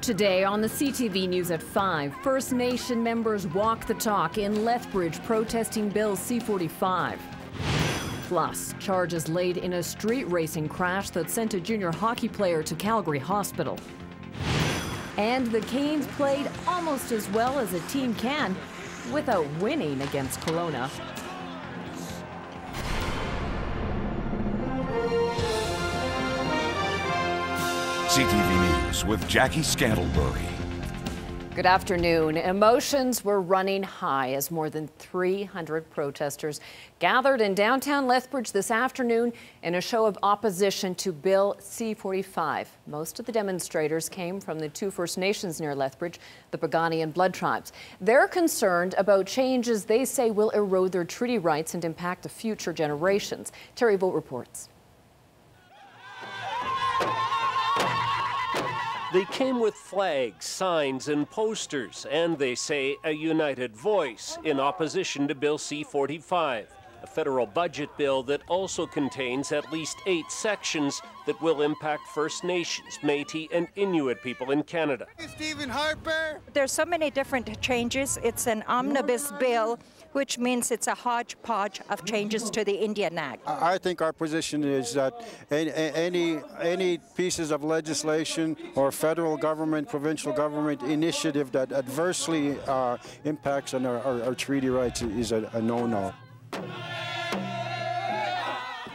Today on the CTV News at 5, First Nation members walk the talk in Lethbridge protesting Bill C-45. Plus, charges laid in a street racing crash that sent a junior hockey player to Calgary Hospital. And the Canes played almost as well as a team can without winning against Kelowna. CTV News with Jackie Scantlebury. Good afternoon. Emotions were running high as more than 300 protesters gathered in downtown Lethbridge this afternoon in a show of opposition to Bill C-45. Most of the demonstrators came from the two First Nations near Lethbridge, the Piikani and Blood Tribes. They're concerned about changes they say will erode their treaty rights and impact the future generations. Terry Vogt reports. They came with flags, signs, and posters, and they say a united voice in opposition to Bill C-45, a federal budget bill that also contains at least 8 sections that will impact First Nations, Métis, and Inuit people in Canada. Stephen Harper. There's so many different changes. It's an omnibus bill, which means it's a hodgepodge of changes to the Indian Act. I think our position is that any pieces of legislation or federal government, provincial government initiative that adversely impacts on our treaty rights is a no-no.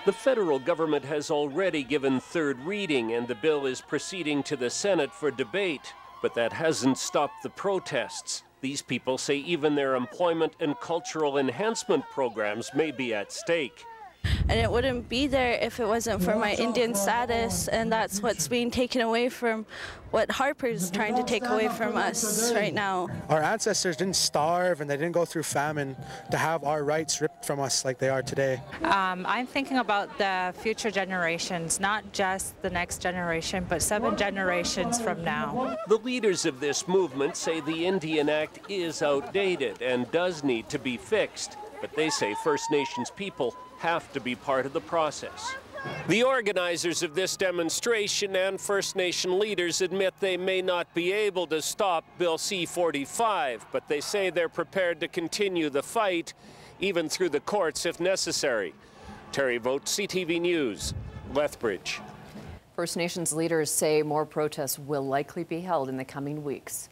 The federal government has already given third reading, and the bill is proceeding to the Senate for debate. But that hasn't stopped the protests. These people say even their employment and cultural enhancement programs may be at stake. And it wouldn't be there if it wasn't for my Indian status, and that's what's being taken away from what Harper's trying to take away from us right now. Our ancestors didn't starve and they didn't go through famine to have our rights ripped from us like they are today. I'm thinking about the future generations, not just the next generation, but 7 generations from now. The leaders of this movement say the Indian Act is outdated and does need to be fixed, but they say First Nations people have to be part of the process. The organizers of this demonstration and First Nation leaders admit they may not be able to stop Bill C-45, but they say they're prepared to continue the fight, even through the courts if necessary. Terry Vogt, CTV News, Lethbridge. First Nations leaders say more protests will likely be held in the coming weeks.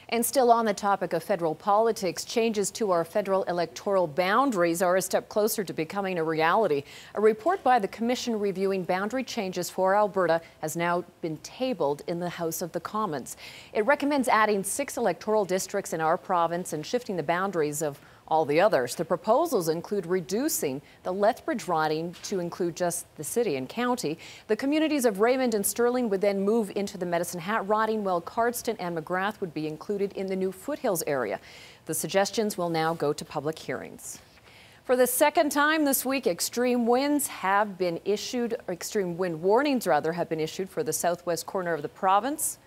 And still on the topic of federal politics, changes to our federal electoral boundaries are a step closer to becoming a reality. A report by the Commission reviewing boundary changes for Alberta has now been tabled in the House of the Commons. It recommends adding 6 electoral districts in our province and shifting the boundaries of all the others. The proposals include reducing the Lethbridge riding to include just the city and county. The communities of Raymond and Sterling would then move into the Medicine Hat riding, while Cardston and McGrath would be included in the new Foothills area. The suggestions will now go to public hearings. For the second time this week, extreme wind warnings have been issued for the southwest corner of the province.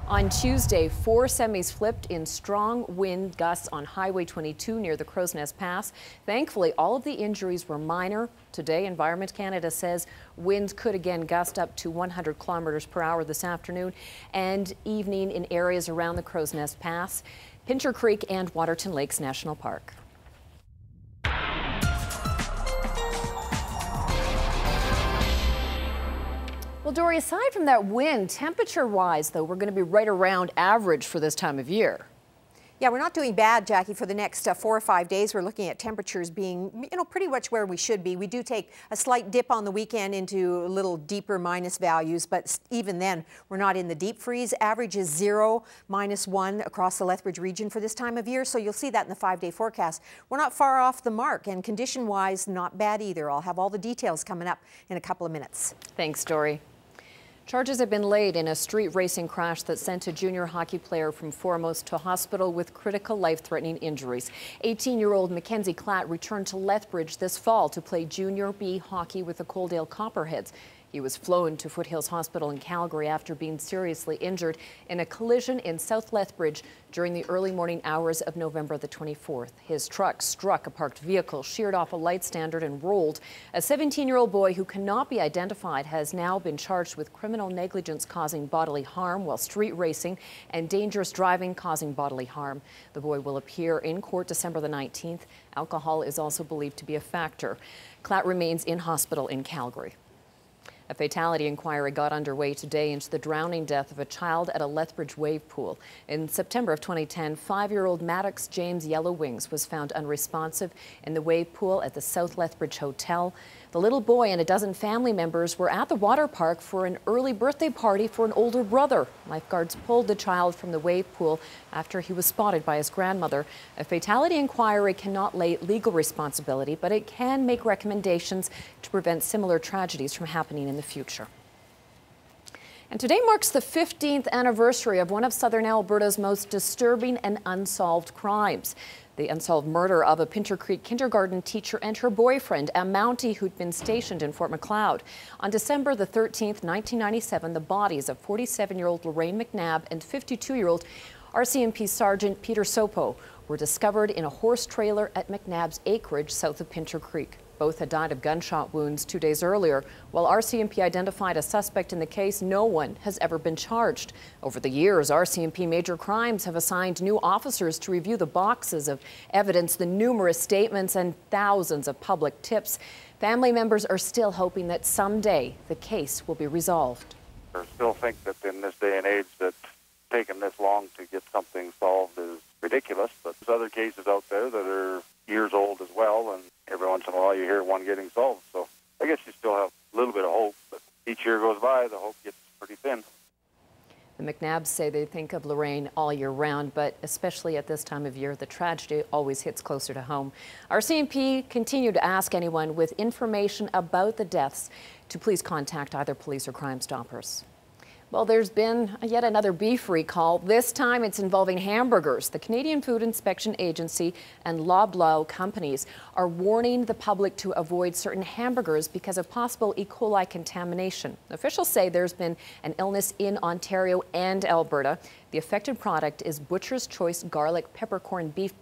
On Tuesday, 4 semis flipped in strong wind gusts on Highway 22 near the Crow's Nest Pass. Thankfully, all of the injuries were minor. Today, Environment Canada says winds could again gust up to 100 kilometers per hour this afternoon and evening in areas around the Crow's Nest Pass, Pincher Creek, and Waterton Lakes National Park. Well, Dory, aside from that wind, temperature-wise, though, we're going to be right around average for this time of year. Yeah, we're not doing bad, Jackie, for the next 4 or 5 days. We're looking at temperatures being, pretty much where we should be. We do take a slight dip on the weekend into a little deeper minus values, but even then, we're not in the deep freeze. Average is 0, -1 across the Lethbridge region for this time of year, so you'll see that in the 5-day forecast. We're not far off the mark, and condition-wise, not bad either. I'll have all the details coming up in a couple of minutes. Thanks, Dory. Charges have been laid in a street racing crash that sent a junior hockey player from Foremost to hospital with critical life-threatening injuries. 18-year-old Mackenzie Klatt returned to Lethbridge this fall to play Junior B hockey with the Coaldale Copperheads. He was flown to Foothills Hospital in Calgary after being seriously injured in a collision in South Lethbridge during the early morning hours of November the 24th. His truck struck a parked vehicle, sheared off a light standard and rolled. A 17-year-old boy who cannot be identified has now been charged with criminal negligence causing bodily harm while street racing and dangerous driving causing bodily harm. The boy will appear in court December the 19th. Alcohol is also believed to be a factor. Klatt remains in hospital in Calgary. A fatality inquiry got underway today into the drowning death of a child at a Lethbridge wave pool. In September of 2010, 5-year-old Maddox James Yellowwings was found unresponsive in the wave pool at the South Lethbridge Hotel. The little boy and a dozen family members were at the water park for an early birthday party for an older brother. Lifeguards pulled the child from the wave pool after he was spotted by his grandmother. A fatality inquiry cannot lay legal responsibility, but it can make recommendations to prevent similar tragedies from happening in the future. And today marks the 15th anniversary of one of southern Alberta's most disturbing and unsolved crimes. The unsolved murder of a Pinter Creek kindergarten teacher and her boyfriend, a Mountie who'd been stationed in Fort Macleod. On December the 13th, 1997, the bodies of 47-year-old Lorraine McNabb and 52-year-old RCMP Sergeant Peter Sopo were discovered in a horse trailer at McNabb's acreage south of Pinter Creek. Both had died of gunshot wounds 2 days earlier. While RCMP identified a suspect in the case, no one has ever been charged. Over the years, RCMP Major Crimes have assigned new officers to review the boxes of evidence, the numerous statements, and thousands of public tips. Family members are still hoping that someday the case will be resolved. I still think that in this day and age that taking this long to get something solved is ridiculous, but there's other cases out there that are years old as well, and every once in a while you hear one getting solved. So I guess you still have a little bit of hope, but each year goes by, the hope gets pretty thin. The McNabbs say they think of Lorraine all year round, but especially at this time of year, the tragedy always hits closer to home. RCMP continue to ask anyone with information about the deaths to please contact either police or Crime Stoppers. Well, there's been yet another beef recall. This time it's involving hamburgers. The Canadian Food Inspection Agency and Loblaw companies are warning the public to avoid certain hamburgers because of possible E. coli contamination. Officials say there's been an illness in Ontario and Alberta. The affected product is Butcher's Choice Garlic Peppercorn Beef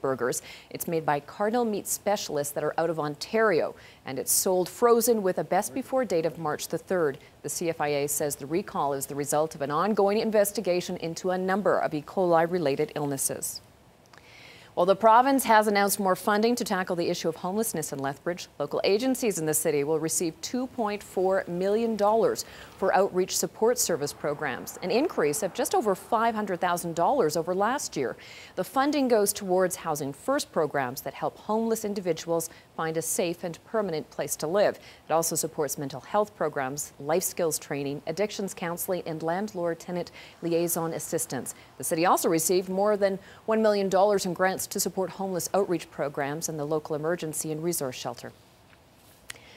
Burgers. It's made by Cardinal Meat Specialists that are out of Ontario, and it's sold frozen with a best before date of March the 3rd. The CFIA says the recall is the result of an ongoing investigation into a number of E. coli-related illnesses. Well, the province has announced more funding to tackle the issue of homelessness in Lethbridge. Local agencies in the city will receive $2.4 million for outreach support service programs, an increase of just over $500,000 over last year. The funding goes towards Housing First programs that help homeless individuals find a safe and permanent place to live. It also supports mental health programs, life skills training, addictions counseling, and landlord-tenant liaison assistance. The city also received more than $1 million in grants to support homeless outreach programs and the local emergency and resource shelter.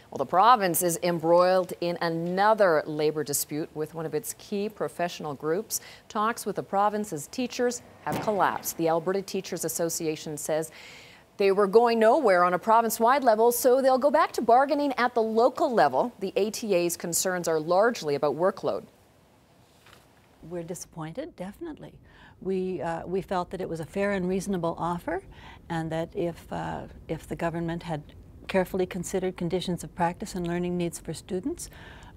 Well, the province is embroiled in another labor dispute with one of its key professional groups. Talks with the province's teachers have collapsed. The Alberta Teachers Association says they were going nowhere on a province-wide level, so they'll go back to bargaining at the local level. The ATA's concerns are largely about workload. We're disappointed, definitely. We felt that it was a fair and reasonable offer, and that if the government had carefully considered conditions of practice and learning needs for students,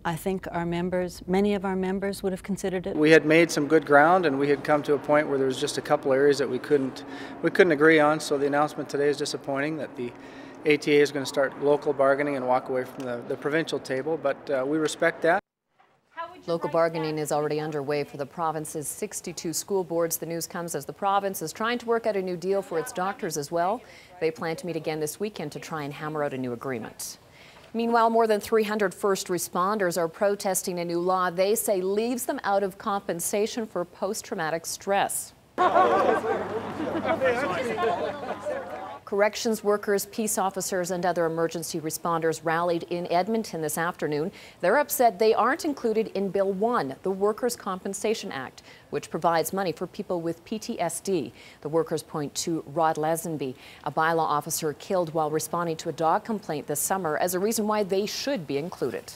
I think our members, many of our members, would have considered it. We had made some good ground, and we had come to a point where there was just a couple areas that we couldn't agree on. So the announcement today is disappointing that the ATA is going to start local bargaining and walk away from the provincial table, but we respect that. Local bargaining is already underway for the province's 62 school boards. The news comes as the province is trying to work out a new deal for its doctors as well. They plan to meet again this weekend to try and hammer out a new agreement. Meanwhile, more than 300 first responders are protesting a new law they say leaves them out of compensation for post-traumatic stress. Corrections workers, peace officers, and other emergency responders rallied in Edmonton this afternoon. They're upset they aren't included in Bill 1, the Workers' Compensation Act, which provides money for people with PTSD. The workers point to Rod Lazenby, a bylaw officer killed while responding to a dog complaint this summer, as a reason why they should be included.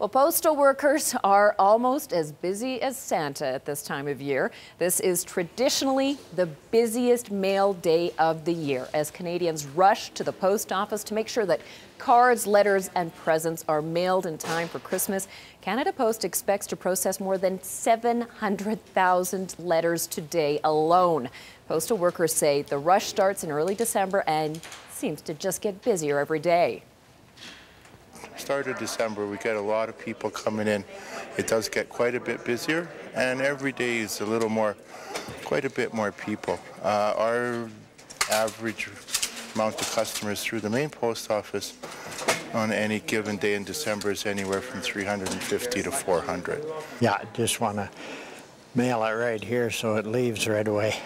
Well, postal workers are almost as busy as Santa at this time of year. This is traditionally the busiest mail day of the year as Canadians rush to the post office to make sure that cards, letters, and presents are mailed in time for Christmas. Canada Post expects to process more than 700,000 letters today alone. Postal workers say the rush starts in early December and seems to just get busier every day. Start of December, we get a lot of people coming in. It does get quite a bit busier, and every day is a little more, quite a bit more people. Our average amount of customers through the main post office on any given day in December is anywhere from 350 to 400. Yeah, just want to mail it right here so it leaves right away.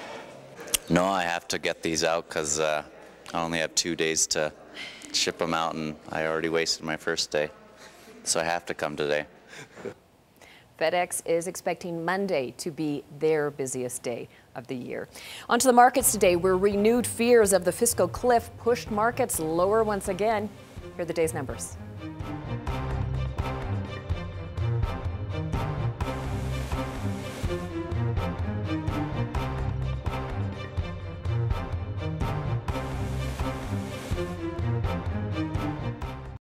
No, I have to get these out because I only have 2 days to ship them out, and I already wasted my first day, so I have to come today. FedEx is expecting Monday to be their busiest day of the year. Onto the markets today, where renewed fears of the fiscal cliff pushed markets lower once again. Here are the day's numbers.